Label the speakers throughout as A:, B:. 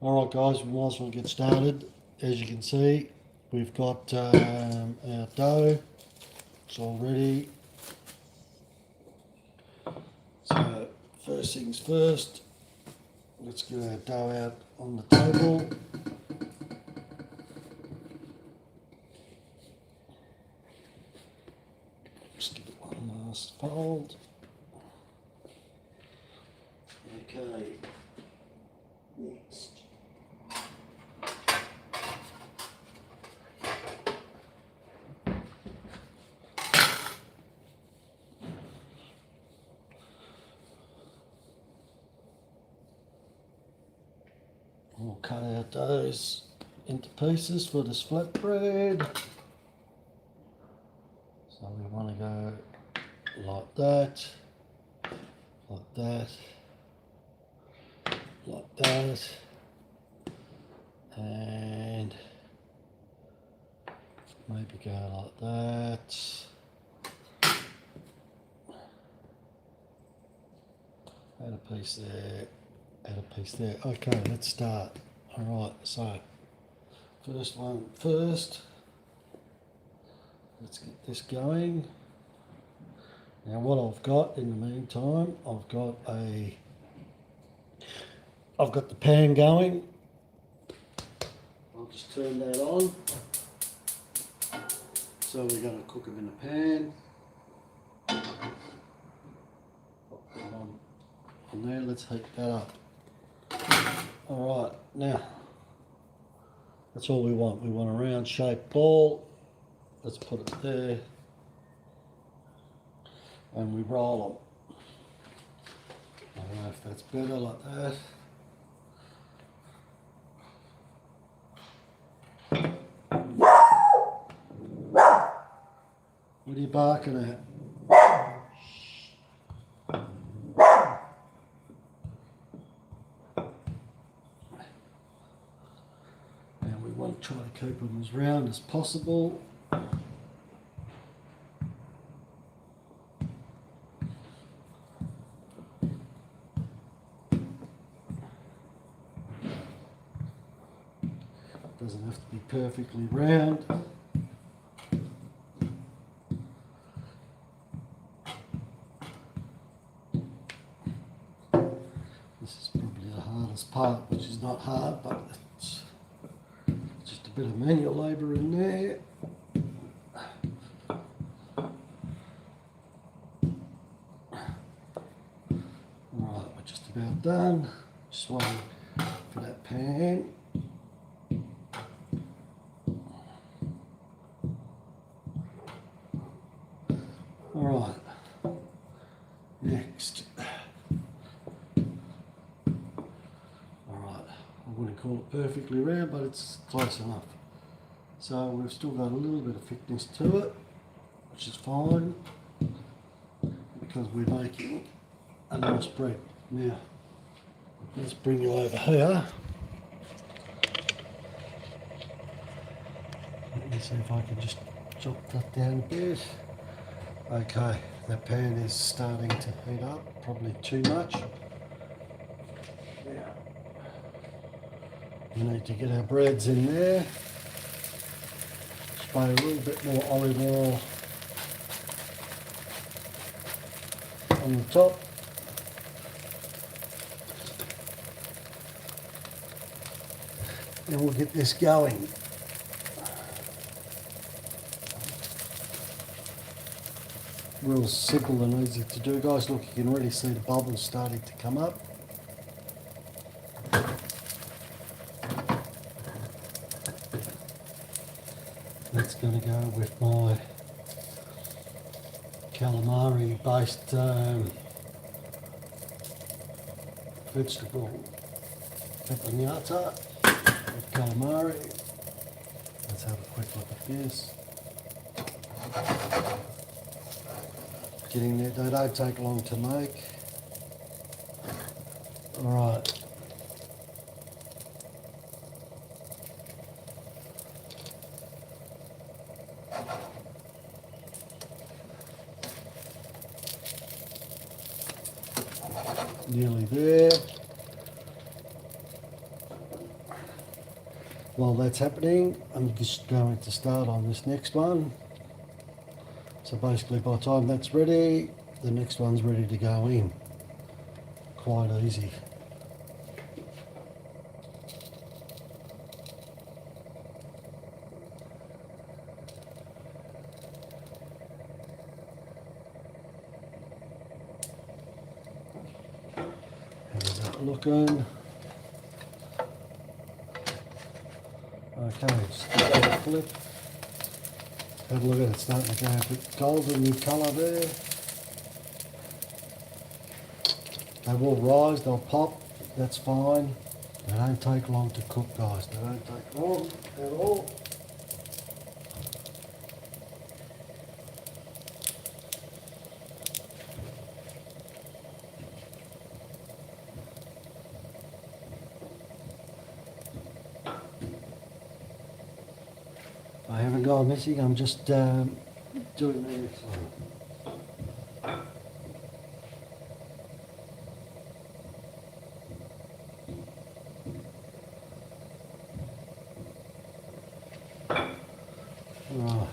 A: Alright guys, we might as well get started. As you can see, we've got our dough. It's all ready. So first things first, let's get our dough out on the table. Just give it one last fold. Okay, next. We'll cut our doughs into pieces for this flatbread. So we want to go like that, like that, like that, and maybe go like that. Add a piece there, add a piece there. Okay, let's start. Alright, so first one first. Let's get this going. Now what I've got in the meantime, I've got the pan going. I'll just turn that on. So we're going to cook them in a pan. Pop them on there, let's heat that up. Alright, now that's all we want. We want a round shaped ball. Let's put it there. And we roll them. I don't know if that's better like that. What are you barking at? And we want to try to keep them as round as possible. Doesn't have to be perfectly round. This is probably the hardest part, which is not hard, but it's just a bit of manual labour in there. Alright, we're just about done. Just waiting for that pan. Alright, next. Alright, I wouldn't call it perfectly round, but it's close enough. So we've still got a little bit of thickness to it, which is fine, because we're making a nice bread. Now, let's bring you over here. Let me see if I can just chop that down a bit. Okay, that pan is starting to heat up, probably too much. Now, we need to get our breads in there. Spray a little bit more olive oil on the top. And we'll get this going. Real simple and easy to do, guys. Look, you can already see the bubbles starting to come up. That's going to go with my calamari based vegetable caponata with calamari. Let's have a quick look at this. Getting there, they don't take long to make. Alright. Nearly there. While that's happening, I'm just going to start on this next one. So basically by the time that's ready, the next one's ready to go in. Quite easy. How's that looking? Okay, just give it a flip. Have a look at it, starting to go a bit golden in colour there. They will rise, they'll pop, that's fine. They don't take long to cook, guys. They don't take long at all. I haven't gone missing, I'm just doing the next one. Right.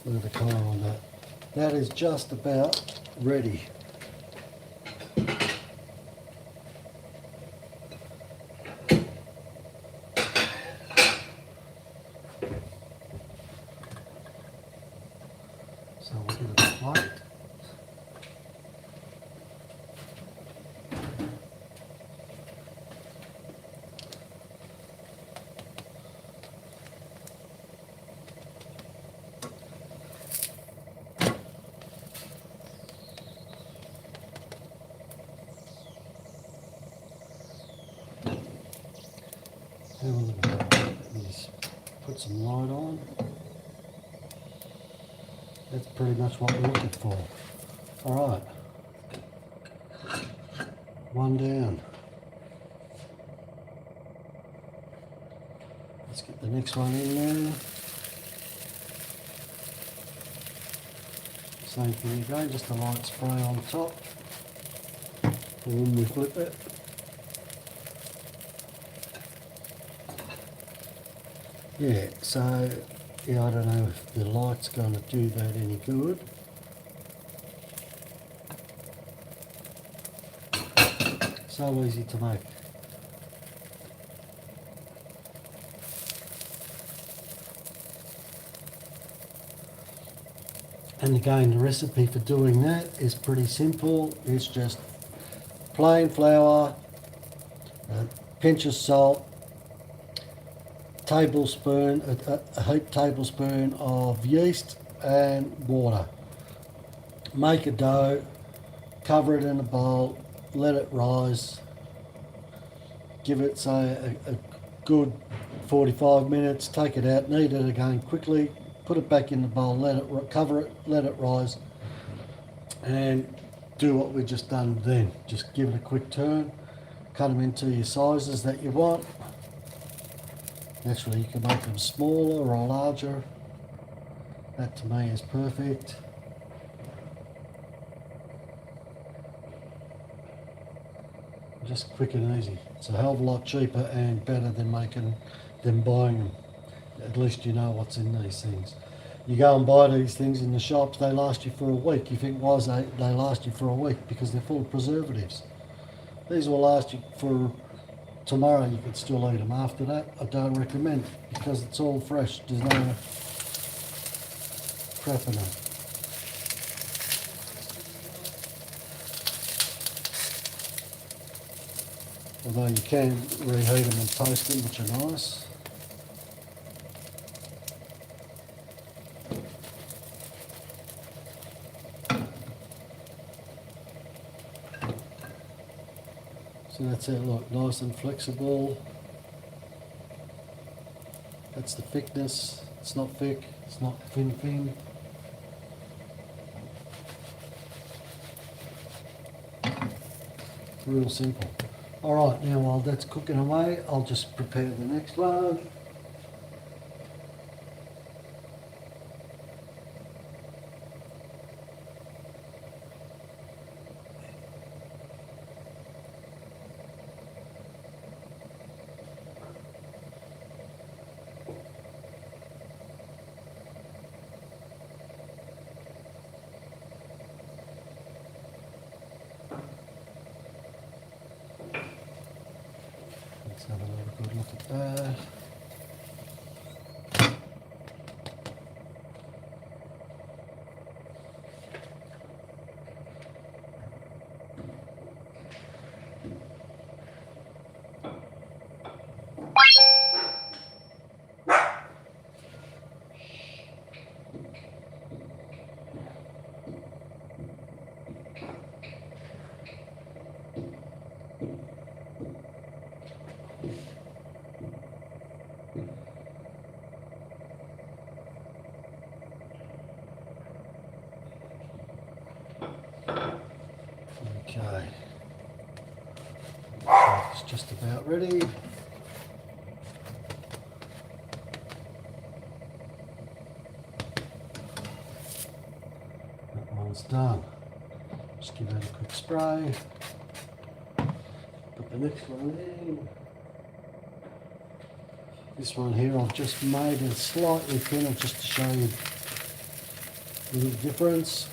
A: Look at the colour on that. That is just about ready. So we'll give it a plate. Have a look at that. Let me just put some light on. That's pretty much what we're looking for. Alright. One down. Let's get the next one in there. Same thing again, just a light spray on top. And then we flip it. Yeah, so yeah, I don't know if the light's going to do that any good. So easy to make. And again, the recipe for doing that is pretty simple. It's just plain flour, a pinch of salt, tablespoon, a heaped tablespoon of yeast and water. Make a dough, cover it in a bowl, let it rise, give it say a good 45 minutes, take it out, knead it again quickly, put it back in the bowl, let it cover it, let it rise, and do what we just done then. Just give it a quick turn, cut them into your sizes that you want. Naturally, you can make them smaller or larger. That to me is perfect. Just quick and easy. It's a hell of a lot cheaper and better than buying them. At least you know what's in these things. You go and buy these things in the shops, they last you for a week. You think, why they last you for a week? Because they're full of preservatives. These will last you for tomorrow. You could still eat them after that. I don't recommend it because it's all fresh. There's no crap in it. Although you can reheat them and toast them, which are nice. So that's it, look, nice and flexible. That's the thickness. It's not thick, it's not thin. Real simple. Alright, now while that's cooking away, I'll just prepare the next one. look at that. Okay, it's just about ready. That one's done. Just give that a quick spray. Put the next one in. This one here I've just made it slightly thinner just to show you a little difference.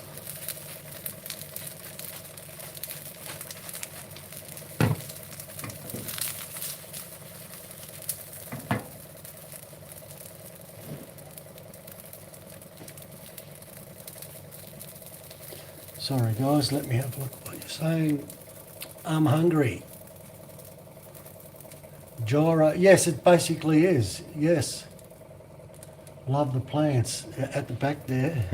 A: Sorry guys, let me have a look at what you're saying. I'm hungry. Jora, yes, it basically is, yes. Love the plants at the back there.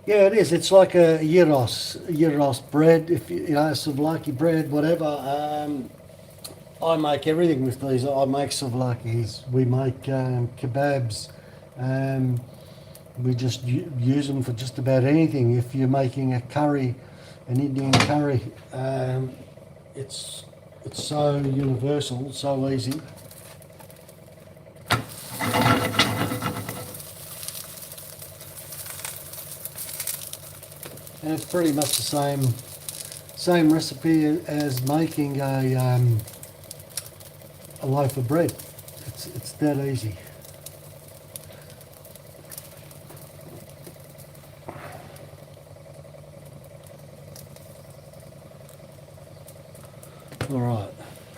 A: Yeah, it is. It's like a gyros bread, if you know, souvlaki bread, whatever. I make everything with these. I make souvlakis. We make kebabs. We just use them for just about anything. If you're making a curry, an Indian curry, it's so universal, so easy. And it's pretty much the same recipe as making a loaf of bread. It's that easy. All right,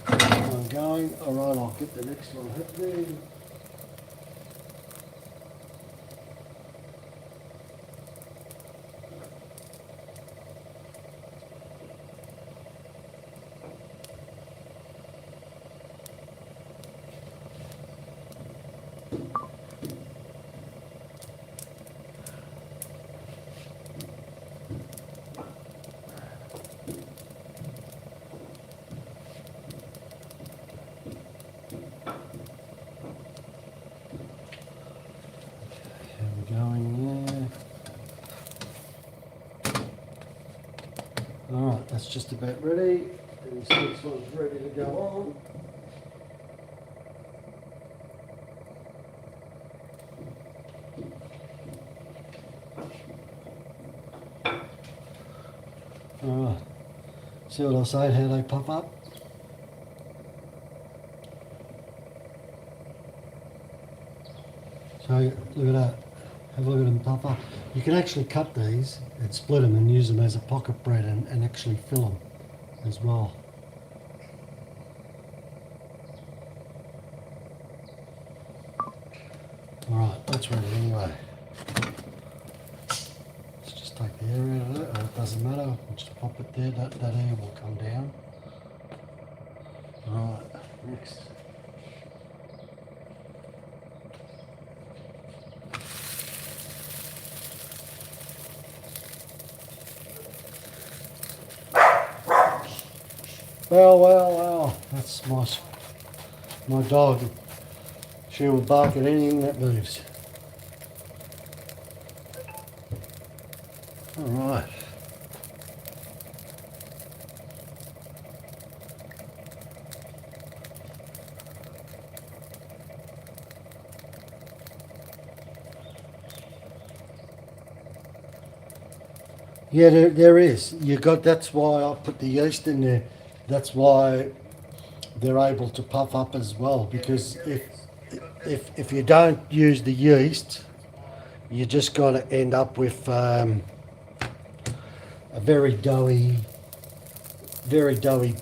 A: I'm going. All right, I'll get the next one happening. Going there. Alright, that's just about ready. And this next one's ready to go on. Alright, see what I was saying, how they pop up? So look at that. Have a look at them pop up. You can actually cut these and split them and use them as a pocket bread and actually fill them as well. Alright, that's ready anyway. Let's just take the air out of it, or it doesn't matter, we'll just pop it there, that air will come down. Alright, next. Well, that's my dog. She will bark at anything that moves. All right. Yeah, there is. That's why I put the yeast in there. That's why they're able to puff up as well, because if you don't use the yeast, you're just going to end up with a very doughy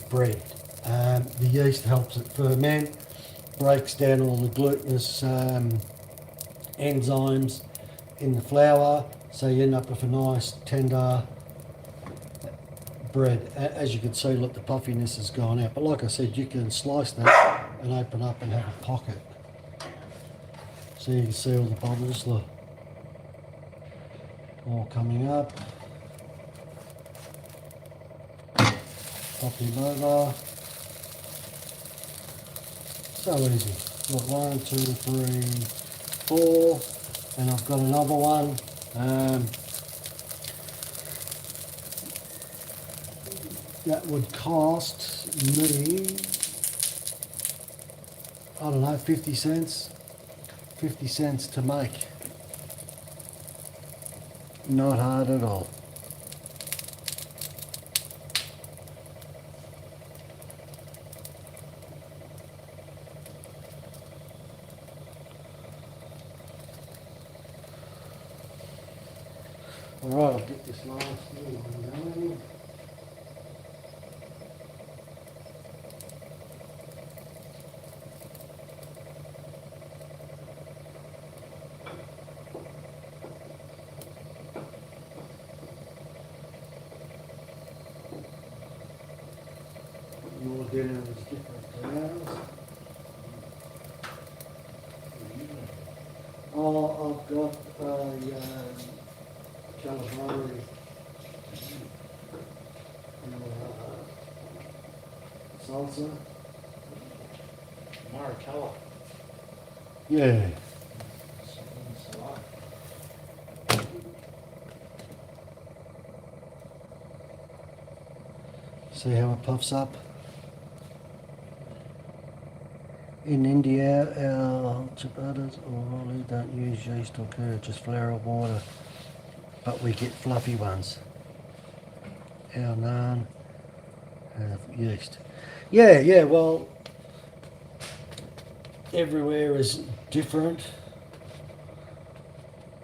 A: bread. The yeast helps it ferment, breaks down all the glutinous enzymes in the flour, so you end up with a nice tender bread. As you can see, look, the puffiness has gone out. But like I said, you can slice that and open up and have a pocket. So you can see all the bubbles, look, all coming up. Pop him over. So easy. Got 1, 2, 3, 4, and I've got another one. That would cost me, I don't know, 50 cents. 50 cents to make. Not hard at all. Alright, I'll get this last little one going. More dinner is different clouds. Oh, I've got calamari. Salsa.
B: Maricella.
A: Yeah. See how it puffs up? In India, our chapatis really don't use yeast or curd, just flour or water, but we get fluffy ones. Our naan have yeast. Yeah, well, everywhere is different,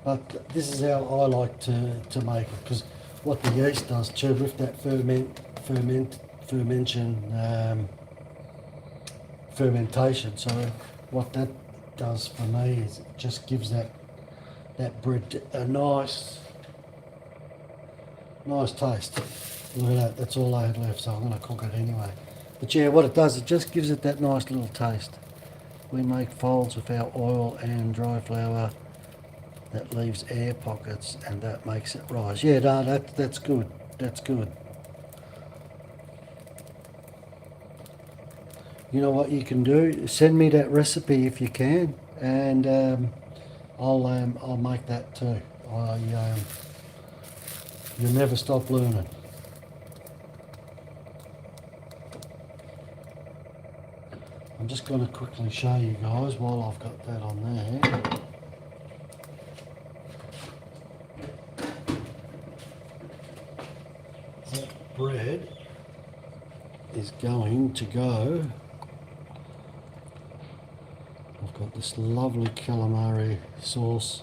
A: but this is how I like to make it, because what the yeast does too, with that fermentation. So what that does for me is it just gives that bread a nice taste. Look at that, that's all I had left, so I'm going to cook it anyway. But yeah, what it does, it just gives it that nice little taste. We make folds with our oil and dry flour that leaves air pockets, and that makes it rise. Yeah, no, that's good. That's good. You know what you can do? Send me that recipe if you can, and I'll make that too. You'll never stop learning. I'm just going to quickly show you guys while I've got that on there. That bread is going to go. I've got this lovely calamari sauce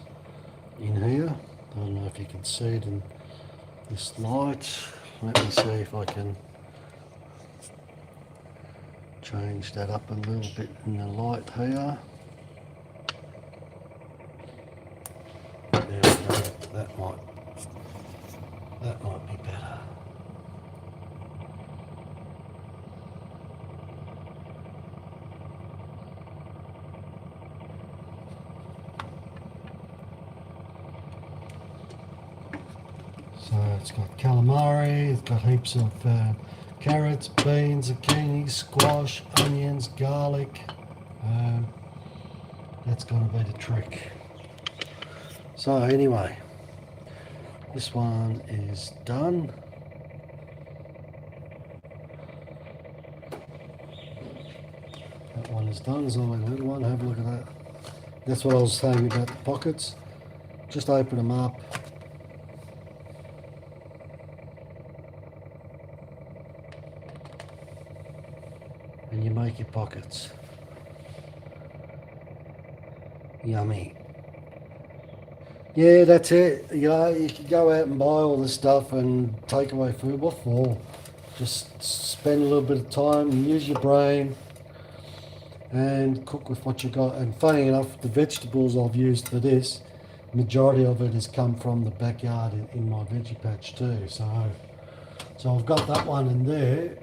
A: in here. I don't know if you can see it in this light. Let me see if I can change that up a little bit in the light here. There we go. That might be better. So it's got calamari, it's got heaps of carrots, beans, zucchini, squash, onions, garlic. That's going to be the trick. So anyway, this one is done. That one is done. There's only a little one. Have a look at that. That's what I was saying about the pockets. Just open them up. And you make your pockets. Yummy. Yeah, that's it. You know, you can go out and buy all this stuff and take away food. What for? Just spend a little bit of time and use your brain and cook with what you got. And funny enough, the vegetables I've used for this, majority of it has come from the backyard in my veggie patch too. So I've got that one in there,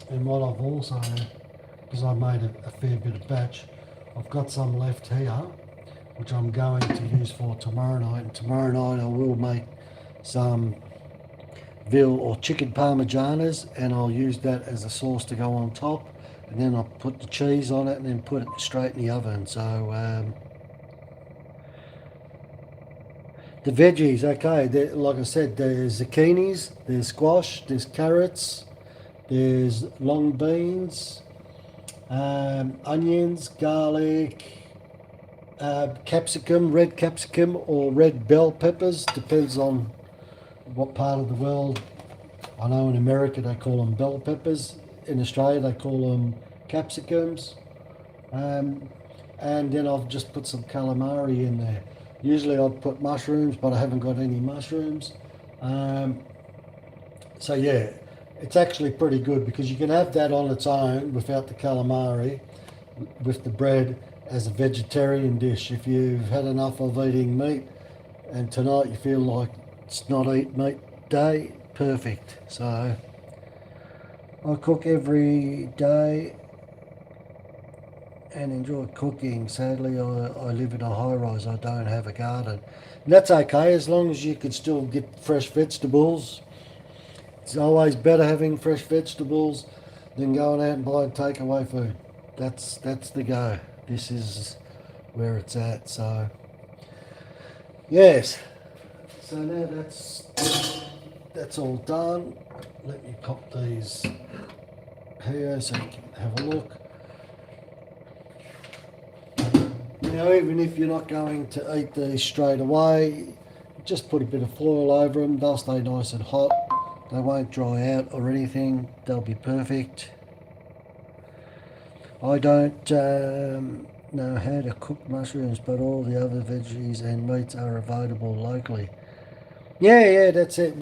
A: and what I've also, because I made a fair bit of batch, I've got some left here, which I'm going to use for tomorrow night. And tomorrow night I will make some veal or chicken parmigianas, and I'll use that as a sauce to go on top. And then I'll put the cheese on it and then put it straight in the oven. So the veggies, okay, like I said, there's zucchinis, there's squash, there's carrots, there's long beans, onions, garlic, capsicum, red capsicum or red bell peppers, depends on what part of the world. I know in America they call them bell peppers. In Australia they call them capsicums. And then I've just put some calamari in there. Usually I'd put mushrooms, but I haven't got any mushrooms. So yeah, it's actually pretty good because you can have that on its own without the calamari, with the bread, as a vegetarian dish. If you've had enough of eating meat and tonight you feel like it's not eat meat day, perfect. So I cook every day and enjoy cooking. Sadly, I live in a high rise. I don't have a garden. And that's okay as long as you can still get fresh vegetables. It's always better having fresh vegetables than going out and buying takeaway food. That's the go. This is where it's at. So yes. So now that's all done. Let me pop these here so you can have a look. Now, even if you're not going to eat these straight away, just put a bit of foil over them. They'll stay nice and hot. They won't dry out or anything. They'll be perfect. I don't know how to cook mushrooms, but all the other veggies and meats are available locally. Yeah, that's it.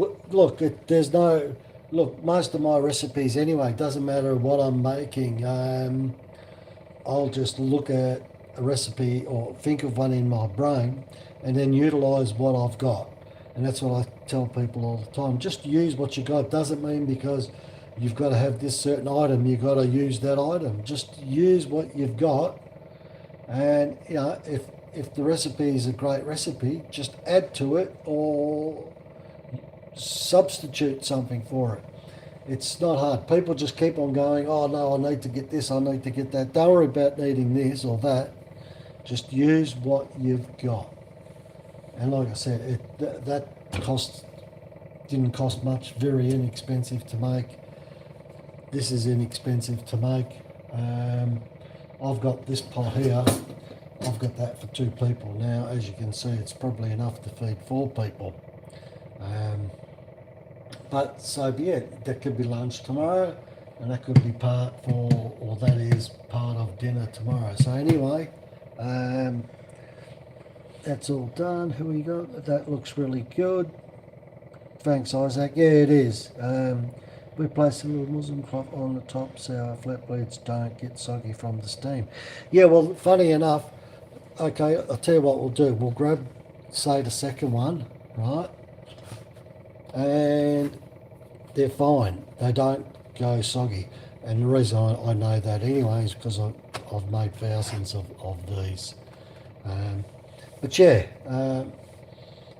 A: Look, most of my recipes anyway, doesn't matter what I'm making. I'll just look at a recipe or think of one in my brain and then utilise what I've got. And that's what I tell people all the time. Just use what you got. Doesn't mean because you've got to have this certain item, you've got to use that item. Just use what you've got. And, you know, if the recipe is a great recipe, just add to it or substitute something for it. It's not hard. People just keep on going, oh no, I need to get this, I need to get that. Don't worry about needing this or that. Just use what you've got. And like I said, that didn't cost much, very inexpensive to make. This is inexpensive to make. I've got this pot here. I've got that for 2 people. Now, as you can see, it's probably enough to feed 4 people. But so be it. That could be lunch tomorrow, and that could be part of dinner tomorrow. So anyway, that's all done. Who we got? That looks really good. Thanks, Isaac. Yeah, it is. We place a little Muslim cloth on the top so our flatbreads don't get soggy from the steam. Yeah, well, funny enough, okay, I'll tell you what we'll do. We'll grab, say, the second one, right? And they're fine. They don't go soggy. And the reason I know that anyway is because I've made thousands of these. But yeah,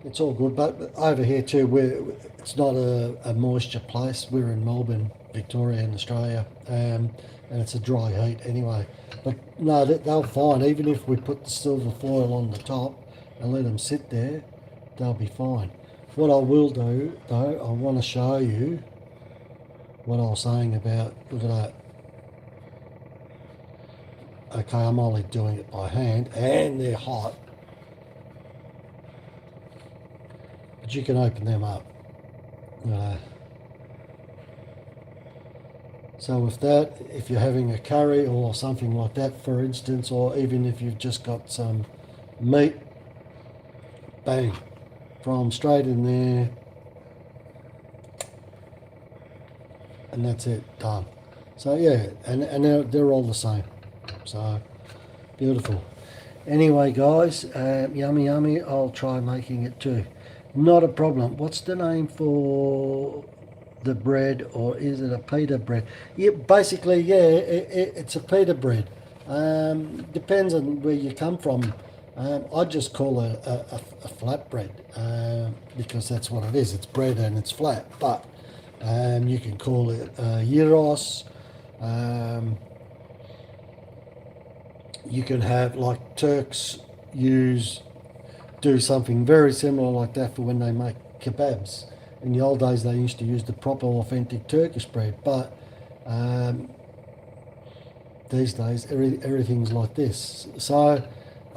A: it's all good. But over here too, it's not a moisture place. We're in Melbourne, Victoria in Australia, and it's a dry heat anyway. But no, they'll fine. Even if we put the silver foil on the top and let them sit there, they'll be fine. What I will do though, I want to show you what I was saying about, look at that. Okay, I'm only doing it by hand and they're hot. But you can open them up. So with that, if you're having a curry or something like that, for instance, or even if you've just got some meat, bang, throw them straight in there. and that's it, done. So yeah, and they're all the same. So beautiful. Anyway, guys, yummy, yummy. I'll try making it too. Not a problem. What's the name for the bread, or is it a pita bread? Yeah, basically, yeah, it's a pita bread. Depends on where you come from. I just call it a flat bread because that's what it is. It's bread and it's flat. But you can call it gyros. You can have, like, Turks do something very similar like that for when they make kebabs. In the old days, they used to use the proper authentic Turkish bread, but these days everything's like this. So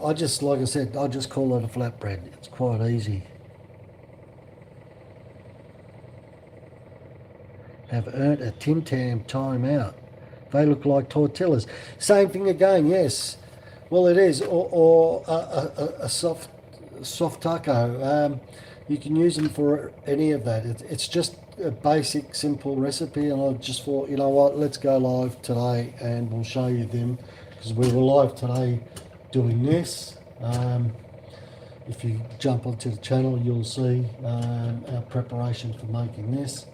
A: I just, like I said, I just call it a flatbread. It's quite easy. Have earned a Tim Tam time out. They look like tortillas. Same thing again, yes. Well, it is, or a soft taco. You can use them for any of that. It's just a basic, simple recipe, and I just thought, you know what, let's go live today and we'll show you them, because we were live today doing this. If you jump onto the channel, you'll see our preparation for making this.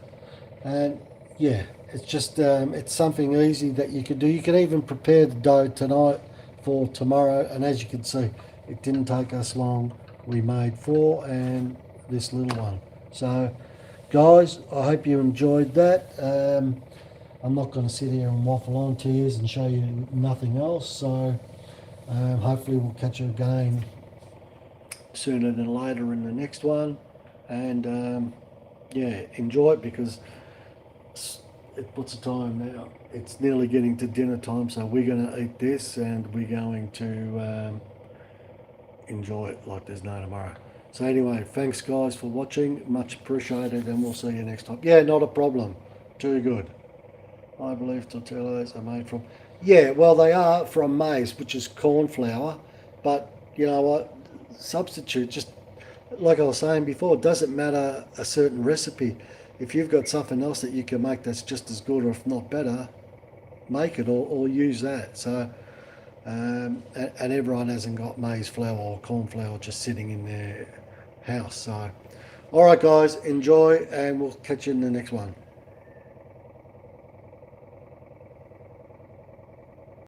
A: And yeah, it's just it's something easy that you can do. You can even prepare the dough tonight for tomorrow, and as you can see, it didn't take us long. We made 4 and this little one. So guys, I hope you enjoyed that. I'm not going to sit here and waffle on to you and show you nothing else, so hopefully we'll catch you again sooner than later in the next one. And yeah, enjoy it, because what's the time now? It's nearly getting to dinner time, so we're going to eat this and we're going to enjoy it like there's no tomorrow. So anyway, thanks guys for watching, much appreciated, and we'll see you next time. Yeah, not a problem. Too good. I believe tortillas are made from, yeah, well, they are from maize, which is corn flour, but you know what, substitute, just like I was saying before, it doesn't matter a certain recipe. If you've got something else that you can make that's just as good, or if not better, make it, or use that. So and everyone hasn't got maize flour or corn flour just sitting in their house. So all right guys, enjoy, and we'll catch you in the next one.